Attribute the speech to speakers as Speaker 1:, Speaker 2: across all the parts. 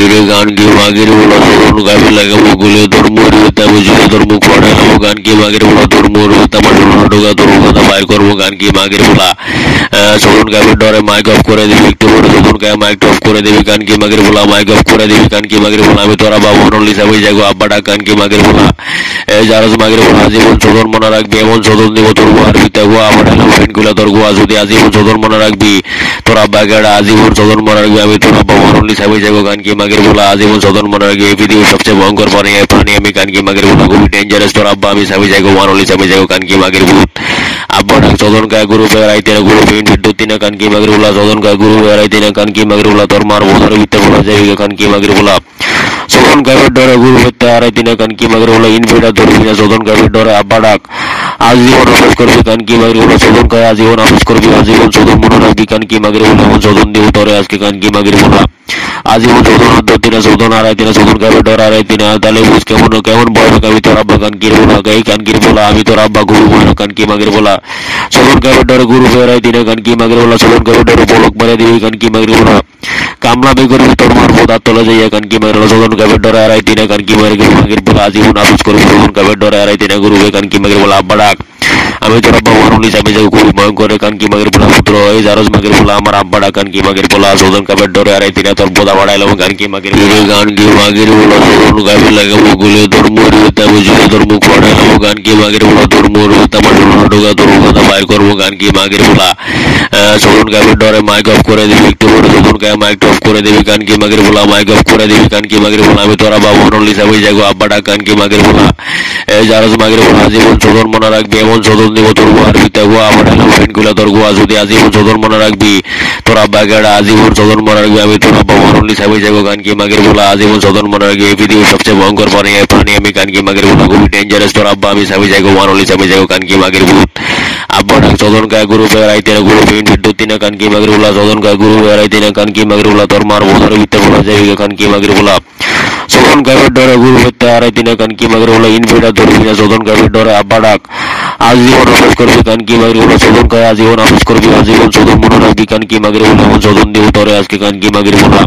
Speaker 1: গান কি মাগের বলা ধরুন গাবি লাগে মুকুলে তোর মরিতে বুঝলে তোর মুখ পড়ে গান কি মাগের বলা তোর মরিতে আমার ঢোকা তোর কথা বাইর করবো গান কি মাগের বলা সরুন গাবির ডরে মাইক অফ করে দিবি একটু বড় সরুন গায়ে মাইক অফ করে দিবি গান কি মাগের বলা মাইক অফ করে দিবি গান কি মাগের বলা আমি তোরা বাবা মনলি সাবই যাগো আব্বাটা গান কি মাগের বলা যারা মাগের বলা জীবন সদন মনে রাখবি এমন সদন দিব তোর আর বিতে গোয়া আমার ফ্রেন্ডগুলো তোর গোয়া যদি আজীবন সদন মনে রাখবি তোর আব্বা গেড়া আজীবন সদন মনে রাখবি আমি তোর আব্বা মনলি সাবই যাগো গান কি মাগের বলা আজীবন সদন মনে রাখবি এই পৃথিবীর সবচেয়ে ভয়ঙ্কর প্রাণী আমি গান কি মাগের বলা খুবই ডেঞ্জারাস তোর আব্বা আমি সাবই যাগো মনলি সাবই যাগো গান কি মাগের ভূত আব্বা ডাক সদন গায়ে গুরু বেড়াইতে গুরু ফিন দুতিনা কান কি মাগের বলা সদন গায়ে গুরু বেড়াইতে না কান কি মাগের বলা তোর মার বোধার ভিতরে বলা যাবে কান কি মাগের বলা সদন গায়ের ডরে গুরু হত্যা হারাইতে না কান কি মাগের বলা ইনফিডার ধরবি না সদন গায়ের ডরে আব্বা ডাক আজীবন আফস করবি কান কি মাগের বলা সদন গায়ে আজীবন আফস করবি আজীবন সদন মনে রাখবি কান কি মাগের বলা এমন সদন দিব তোরে আজকে কান কি মাগের বলা আজীবন সদন ধরতিনা সদন হারাইতিনা সদন গায়ের ডরে হারাইতিনা তাহলে বুঝ কেমন কেমন বয় আমি তোর আব্বা কান কি বলা গাই কান কি বলা আমি তোর আব্বা গুরু বয় কান কি মাগের বলা সদন গায়ের ডরে গুরু বেড়াইতিনা কান কি মাগের বলা সদন গায়ের ডরে বলক মারে দিবি কান কি মাগের বলা কামলা বি করবি তোর মার বোধার তলে যাইয়া কান কি মাগের সদন গায়ের ডরে হারাইতিনা কান কি মাগের বলা আজীবন আফস করবি সদন গায়ের ডরে হারাইতিনা গুরু কান কি মাগের বলা আব্বা ডাক আমি তোর আব্বা মরুলি আমি যাই খুবই ভয়ঙ্কর কান কি মাগের বলা পুত্র এই জারজ মাগের বলা আমার আব্বা ডাক কান কি মাগের বলা সদন গায়ের ডরে হারাইতিনা তোর বোধা বাড়াইলাম গান কি মাগের গান কি মাগের বলা সদন গায়ের লাগে মুকুলে তোর মরিতে বুঝলে তোর মুখ পড়াইলাম গান কি মাগের বলা তোর মরিতে আমার ঢোকা তোর কথা বাইর করবো গান কি মাগের বলা সদন গায়ের ডরে মাইক অফ করে দিবি একটু বড় সদন গায়ে মাইক অফ করে দিবি গান কি মাগের বলা মাইক অফ করে দিবি গান কি মাগের বলা আমি তোরা বাবা মনলি সাবই যাগো আব্বা ডাক গান কি মাগের বলা যারা মাগের বলা জীবন সদন মনে রাখবি এমন সদন দিব তোর আর বিতে গোয়া আমার ফ্রেন্ডগুলো তোর গোয়া যদি আজীবন সদন মনে রাখবি তোর আব্বা গেড়া আজীবন সদন মনে রাখবি আমি তোর আব্বা মনলি সাবই যাগো গান কি মাগের বলা আজীবন সদন মনে রাখবি এই পৃথিবীর সবচেয়ে ভয়ঙ্কর প্রাণী আমি গান কি মাগের বলা খুবই ডেঞ্জারাস তোর আব্বা আমি সাবই যাগো মনলি সাবই যাগো গান কি মাগের ভূত আব্বা ডাক সদন গায়ে গুরু বেড়াইতে না গুরু ফিন দুতিনা কান কি মাগের বলা সদন গায়ে গুরু বেড়াইতে না কান কি মাগের বলা তোর মার বোধার ভিতরে বলা যাবে কান কি মাগের বলা সদন গায়ের ডরে গুরু হত্যা হারাইতে না কান কি মাগের বলা ইনফিডার ধরবি না সদন গায়ের ডরে আব্বা ডাক আজীবন আফস করবি কান কি মাগের বলা সদন গায়ে আজীবন আফস করবি আজীবন সদন মনে রাখবি কান কি মাগের বলা এমন সদন দিব তোরে আজকে কান কি মাগের বলা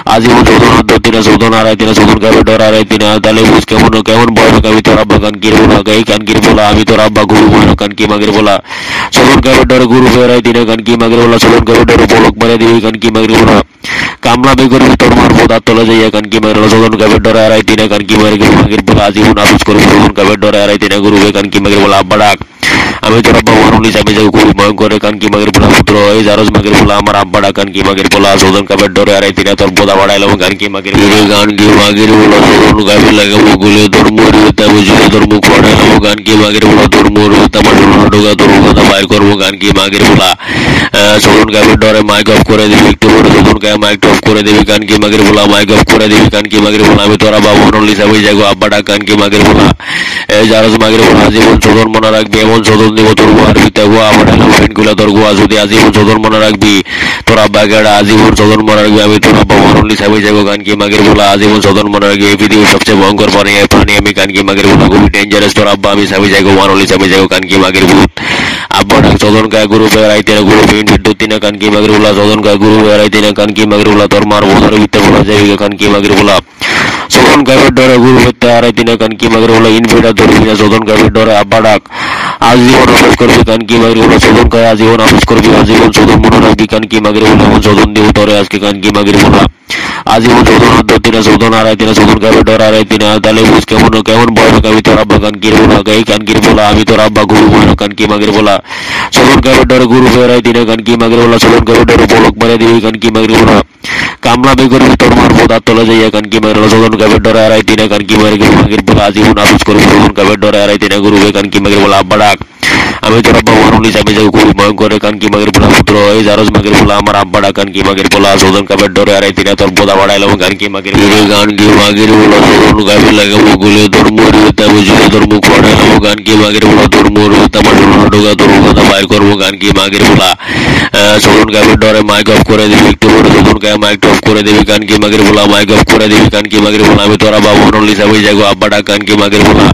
Speaker 1: আজীবন সদন ধরতিনা সদন হারাইতিনা সদন গায়ের ডরে হারাইতিনা তাহলে বুঝ কেমন কেমন বয় আমি তোর আব্বা কান কি বলা গাই কান কি বলা আমি তোর আব্বা গুরু বয় কান কি মাগের বলা সদন গায়ের ডরে গুরু বেড়াইতিনা কান কি মাগের বলা সদন গায়ের ডরে বলক মারে দিবি কান কি মাগের বলা কামলা বি করবি তোর মার বোধার তলে যাইয়া কান কি মাগের সদন গায়ের ডরে হারাইতিনা কান কি মাগের বলা আজীবন আফস করবি সদন গায়ের ডরে হারাইতিনা গুরু কান কি মাগের বলা আব্বা ডাক আমি তোর আব্বা মরুলি আমি যাই খুবই ভয়ঙ্কর কান কি মাগের বলা পুত্র এই জারজ মাগের বলা আমার আব্বা ডাক কান কি মাগের বলা সদন গায়ের ডরে হারাইতিনা তোর বোধা বাড়াইলাম গান কি মাগের গান কি মাগের বলা সদন গায়ের লাগে মুকুলে তোর মরিতে বুঝলে তোর মুখ পড়াইলাম গান কি মাগের বলা তোর মরিতে আমার ঢোকা তোর কথা বাইর করবো গান কি মাগের বলা সদন গায়ের ডরে মাইক অফ করে দিবি একটু বড় সদন গায়ে মাইক অফ করে দিবি গান কি মাগের বলা মাইক অফ করে দিবি গান কি মাগের বলা আমি তোরা বাবা মনলি সাবই যাগো আব্বা ডাক গান কি মাগের বলা যারা মাগের বলা জীবন সদন মনে রাখবি এমন সদন দিব তোর আর বিতে গোয়া আমার ফ্রেন্ডগুলো তোর গোয়া যদি আজীবন সদন মনে রাখবি তোর আব্বা গেড়া আজীবন সদন মনে রাখবি আমি তোর আব্বা মনলি সাবই যাগো গান কি মাগের বলা আজীবন সদন মনে রাখবি এই পৃথিবীর সবচেয়ে ভয়ঙ্কর প্রাণী আমি গান কি মাগের বলা খুবই ডেঞ্জারাস তোর আব্বা আমি সাবই যাগো মনলি সাবই যাগো গান কি মাগের ভূত আব্বা ডাক সদন গায়ে গুরু বেড়াইতে না গুরু ফিন দুতিনা কান কি মাগের বলা সদন গায়ে গুরু বেড়াইতে না কান কি মাগের বলা তোর মার বোধার ভিতরে বলা যাবে কান কি মাগের বলা সদন গায়ের ডরে গুরু হত্যা হারাইতিনা কান কি মাগের বলা ইনফিডার ধরবি না সদন গায়ের ডরে আব্বা ডাক আজীবন আফস করবি কান কি মাগের বলা সদন গায়ে আজীবন আফস করবি আজীবন সদন মনে রাখবি কান কি মাগের বলা এমন সদন দিব তোরে আজকে কান কি মাগের বলা আজীবন সদন ধরতিনা সদন হারাইতিনা সদন গায়ের ডরে হারাইতিনা তাহলে বুঝ কেমন কেমন বয় আমি তোর আব্বা কান কি বলা গাই কান কি বলা আমি তোর আব্বা গুরু বয় কান কি মাগের বলা সদন গায়ের ডরে গুরু বেড়াইতিনা কান কি মাগের বলা সদন গায়ের ডরে বলক মারে দিবি কান কি মাগের বলা কামলা বি করবি তোর মার বোধার তলে যাইয়া কান কি মাগের সদন গায়ের ডরে হারাইতিনা কান কি মাগের বলা আজীবন আফস করবি সদন গায়ের ডরে হারাইতিনা গুরু কান কি মাগের বলা আব্বা ডাক আমি তোর আব্বা মরুলি আমি যাই খুবই ভয়ঙ্কর কান কি মাগের বলা পুত্র এই জারজ মাগের বলা আমার আব্বা ডাক কান কি মাগের বলা সদন গায়ের ডরে হারাইতিনা তোর বোধা বাড়াইলাম গান কি মাগের গান কি মাগের বলা সদন গায়ের লাগে মুকুলে তোর মরিতে বুঝলে তোর মুখ পড়াইলাম গান কি মাগের বলা তোর মরিতে আমার ঢোকা তোর কথা বাইর করবো গান কি মাগের বলা সদন গায়ের ডরে মাইক অফ করে দিবি একটু বড় সদন গায়ে মাইক অফ করে দিবি গান কি মাগের বলা মাইক অফ করে দিবি গান কি মাগের বলা আমি তোরা বাবা মনলি সাবই যাগো আব্বা ডাক গান কি মাগের বলা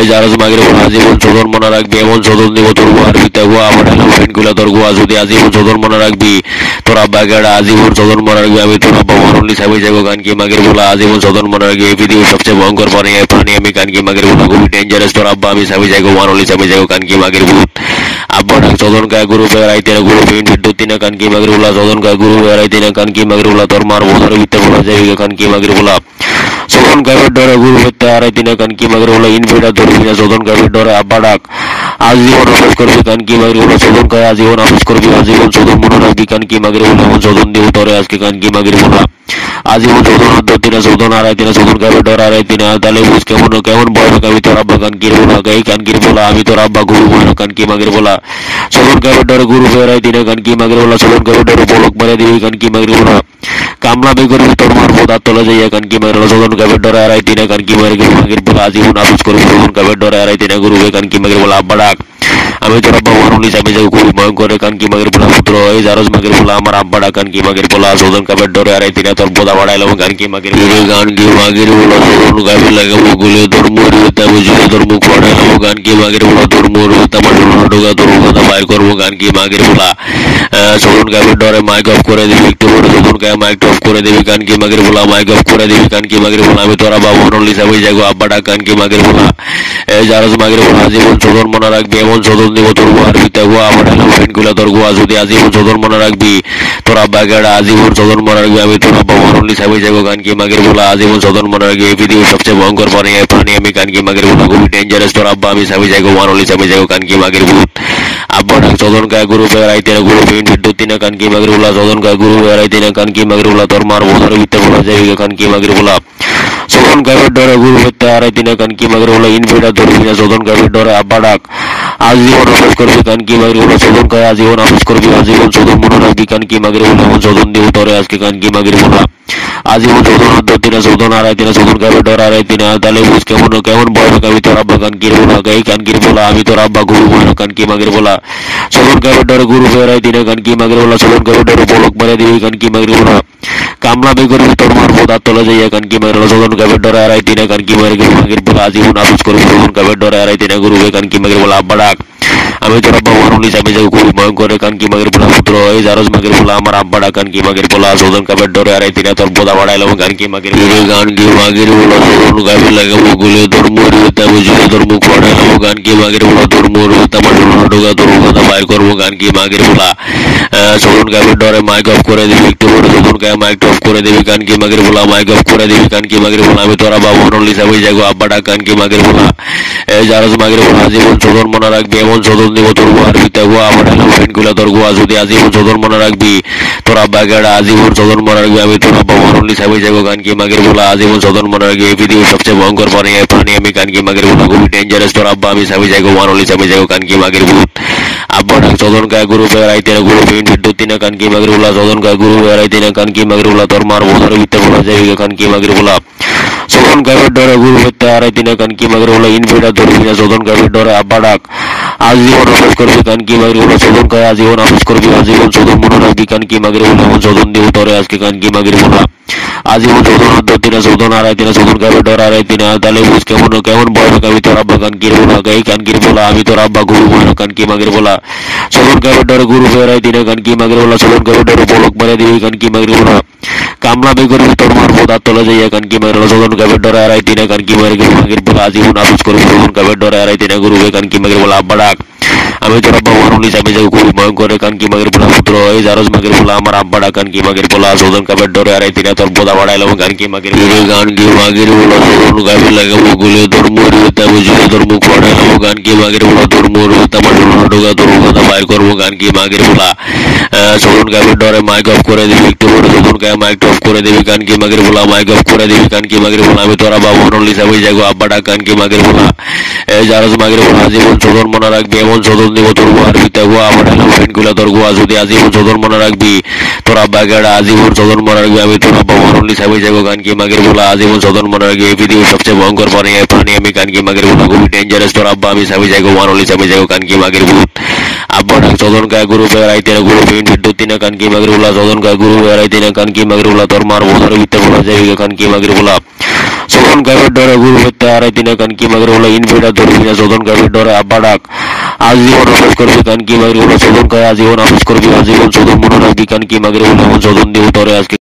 Speaker 1: যারা মাগের বলা জীবন সদন মনে রাখবি এমন সদন দিব তোর আর বিতে গোয়া আমার ফ্রেন্ডগুলো তোর গোয়া যদি আজীবন সদন মনে রাখবি তোর আব্বা গেড়া আজীবন চোদন মনে রাখবি আমি তোর আব্বা মরণলি সাবি যাবো গান কি মাগের বলা আজীবন চোদন মনে রাখবি এই পৃথিবীর সবচেয়ে ভয়ঙ্কর প্রাণী আমি গান কি মাগের বলা খুবই ডেঞ্জারাস তোর আব্বা আমি সাবি যাবো মরণলি সাবি যাবো গান কি মাগের ভূত আব্বা ডাক চোদন কায় গুরু বেড়াইতে না গুরু পিন বিদ্যুৎ না কান কি মাগের বলা চোদন কায় গুরু বেড়াইতে না কান কি মাগের বলা তোর মার বোধর বিতে বলা যাবে কান কি মাগের বলা চোদন কাবের ডরে গুরু হত্যা হারাইতে না কান কি মাগের বলা ইনফিডার ধরবি না চোদন কাবের ডরে আব্বা ডাক আজীবন আফস করবি কান কি মাগের বলা চোদন কায় আজীবন আফস করবি আজীবন চোদন মনে রাখবি কান কি মাগের বলা এমন চোদন দিব তোরে আজকে কান কি মাগের বলা আজীবন চোদন ধরতি না চোদন হারাইতে না চোদন কাবের ডর হারাইতে না তাহলে বুঝ কেমন কেমন বয় আমি তোর আব্বা কান কি বলা গাই কান কি বলা আমি তোর আব্বা গুরু মনে কান কি মাগের বলা চোদন কাবের ডরে গুরু বেড়াইতে না কান কি মাগের বলা চোদন কাবের ডরে পলক মারে দিবি কান কি মাগের বলা কামলামি করবি তোর মার পদার তলে যাইয়া কান কি মাগের বলা চোদন কাবের ডরে হারাইতে না কান কি মাগের বলা আজীবন আফস করবি চোদন কাবের ডরে হারাইতে না গুরু কান কি মাগের বলা আব্বা ডাক আমি তোর আব্বা মরণলি আমি যাই খুবই ভয়ঙ্কর কান কি মাগের বলা পুত্র এই জারজ মাগের বলা আমার আব্বা ডাক কান কি মাগের বলা চোদন কাবের ডরে হারাইতে না তোর বোদা বাড়াইলাম গান কি মাগের গান কি মাগের বলা চোদন কাবের লাগাবো গুলে তোর মরিতে বুঝলে তোর মুখ ফাড়াইলাম গান কি মাগের বলা তোর মরিতে আমার ঢোকা তোর কথা বাইর করবো গান কি মাগের বলা চোদন কাবের ডরে মাইক অফ করে দিবি একটু বলে চোদন কায় মাইক অফ করে দিবি কান কি মাগের বলা মাইক অফ করে দিবি কান কি মাগের বলা আমি তোর আব্বা মরণলি আমি যাই আব্বা ডাক কান কি মাগের বলা এই জারজ মাগের বলা আজীবন চোদন মনে রাখবি এমন চোদন দিব তোর গোয়ার ভিতরে গোয়া আমার ফ্রেন্ড গুলা তোর গোয়া যদি আজীবন চোদন মনে রাখবি তোর আব্বা গেড়া আজীবন চোদন মনে রাখবি আমি তোর আব্বা মরণলি আমি যাবো গান কি মাগের বলা আজীবন চোদন মনে রাখবি এই পৃথিবীর সবচেয়ে ভয়ঙ্কর প্রাণী আমি গান কি মাগের বলা খুবই ডেঞ্জারাস তোর আব্বা আমি সাবি যাবো মরণলি আমি যাবো গান কি মাগের ভূত আব্বা ডাক চোদন কায় গুরু বেড়াইতে না গুরু পিন বিদ্যুৎ না কান কি মাগের বলা চোদন কায় গুরু বেড়াইতে না কান কি মাগের বলা তোর মার বোধর বিতে বলা যাবে কান কি মাগের বলা চোদন কাবের ডরে গুরু হত্যা হারাইতে না কান কি মাগের বলা ইনফিডার ধরবি না চোদন কাবের ডরে আব্বা ডাক আজীবন আফস করবি কান কি মাগের বলা চোদন কায় আজীবন আফস করবি আজীবন চোদন মনে রাখবি কান কি মাগের বলা এমন চোদন দিব তোরে আজকে কান কি মাগের বলা আজীবন চোদন ধরতি না চোদন হারাইতে না চোদন কাবের ডর হারাইতে না তাহলে বুঝ কেমন কেমন বয় আমি তোর আব্বা কান কি বলা গাই কান কি বলা আমি তোর আব্বা গুরু মনে কান কি মাগের বলা চোদন কাবের ডরে গুরু বেড়াইতে না কান কি মাগের বলা চোদন কাবের ডরে পলক মারে দিবি কান কি মাগের বলা কামলামি করবি তোর মার পদার তলে যাইয়া কান কি মাগের বলা চোদন কাবের ডরে হারাইতে না কান কি মাগের বলা আজীবন আফস করবি চোদন কাবের ডরে হারাইতে না গুরু কান কি মাগের বলা আব্বা ডাক আমি তোর আব্বা মরণলি আমি যাই খুবই ভয়ঙ্কর কান কি মাগের বলা পুত্র এই জারজ মাগের বলা আমার আব্বা ডাক কান কি মাগের বলা চোদন কাবের ডরে হারাইতে না তোর বোদা বাড়াইলাম গান কি মাগের গান কি মাগের বলা চোদন কাবের লাগাবো গুলে তোর মরিতে বুঝলে তোর মুখ ফাড়াইলাম গান কি মাগের বলা তোর মরিতে আমার ঢোকা তোর কথা বাইর করবো গান কি মাগের বলা চোদন কাবের ডরে মাইক অফ করে দিবি একটু বলে চোদন কায় মাইক অফ করে দিবি কান কি মাগের বলা মাইক অফ করে দিবি কান কি মাগের বলা আমি তোর আব্বা মরণলি আমি যাই আব্বা ডাক কান কি মাগের বলা এই জারজ মাগের বলা আজীবন চোদন মনে রাখবি এমন চোদন দিব তোর গোয়ার ভিতরে গোয়া আমার ফ্রেন্ড গুলা তোর গোয়া যদি আজীবন চোদন মনে রাখবি তোর আব্বা গেড়া আজীবন চোদন মনে রাখবি আমি তোর আব্বা মরণলি আমি যাবো গান কি মাগের বলা আজীবন চোদন মনে রাখবি এই পৃথিবীর সবচেয়ে ভয়ঙ্কর প্রাণী আমি গান কি মাগের বলা খুবই ডেঞ্জারাস তোর আব্বা আমি সাবি যাবো মরণলি আমি যাবো গান কি মাগের ভূত আব্বা ডাক চোদন কায় গুরু বেড়াইতে না গুরু পিন বিদ্যুৎ না কান কি মাগের বলা চোদন কায় গুরু বেড়াইতে না কান কি মাগের বলা তোর মার বোধর বিতে বলা যাবে কান কি মাগের বলা চোদন 14 কাপের ডরে গুরু হত্যা 2.5 কানকি মাগের বলে ইনফিডার ধরবি না 14 কাপের ডরে আব্বা ডাক আজীবন আফস করবি কানকি মাগের বলে 14 কায় আজীবন আফস করবি আজীবন 14 মনে রাখবি কানকি মাগের বলে এমন 14 দিব তোরে আজকে কানকি মাগের বলা আজীবন 14 ধরতি না 14 2.5 14 কাপের ডরে 2.5 তাহলে বুঝ কেমন কেমন বয় কাবি তোর আব্বা কানকির বলা গাই কানকির বলা আমি তোর আব্বা গুরু মনে কানকি মাগের বলা 14 কাপের ডরে গুরু 2.5 কানকি মাগের বলা 14 কাপের ডরে পলক মারে দিবি কানকি মাগের বলা কামলা বে করবি তোর মার পদার তলে যাইয়া কানকি মাগের বলা 14 কাপের ডরে 2.5 কানকি মাগের বলা আজীবন আফস করবি 14 কাপের ডরে 2.5 গুরু বে কানকি মাগের বলা আব্বা ডাক আমি তোর আব্বা মরণলি আমি যাই খুবই ভয়ঙ্কর কানকি মাগের বলা পুত্র এই জারজ মাগের বলা আমার আব্বা ডাক কানকি মাগের বলা 14 কাপের ডরে 2.5 তোর বোদা বাড়াইলাম কানকি মাগের কানকি মাগের বলা 14 কাপের লাগাবো গুলে তোর মরিতে বুঝলে তোর মুখ ফাড়াইলাম কানকি মাগের বলা তোর মরিতে আমার ঢোকা তোর কথা বাইর করবো কানকি মাগের বলা 14 কাপের ডরে মাইক অফ করে দিবি একটু বলে 14 কায় মাইক অফ করে দিবি কানকি মাগের বলা মাইক অফ করে দিবি কানকি মাগের বলা আমি তোর আব্বা মরণলি আমি যাই আব্বা ডাক কানকি মাগের বলা এই জারজ মাগের বলা আজীবন 14 মনে রাখবি এমন 14 দিব তোর গোয়ার ভিতরে গোয়া আমার ফ্রেন্ড গুলা তোর গোয়া যদি আজীবন 14 মনে রাখবি তোর আব্বা গেড়া আজীবন 14 মনে রাখবি আমি তোর আব্বা মরণলি আমি যাই কানকি মাগের বলা আজীবন 14 মনে রাখবি এই পৃথিবীর সবচেয়ে ভয়ঙ্কর প্রাণী আমি কানকি মাগের বলা খুবই ডেঞ্জারাস তোর আব্বা আমি যাই মরণলি আমি যাই কানকি মাগের ভূত আব্বা ডাক 14 কায় গুরু 2.5 গুরু পিন বিদ্যুৎ না কানকি মাগের বলা 14 কায় গুরু 2.5 কানকি মাগের বলা তোর মার বোধর ভিতরে বলা যাই কানকি মাগের বলা 14 কাপের ডরে গুরু হত্যা 2.5 কানকি মাগের বলা ইনফিডার ধরবি না 14 কাপের ডরে আব্বা ডাক আজীবন আফসোস করবি কান কি মাগরে বলা শোধন করে আজীবন আফসোস করবি আজীবন শোধন মনে রাখবি কান কি মাগরে বলে এমন শোধন দেব তোরে আজকে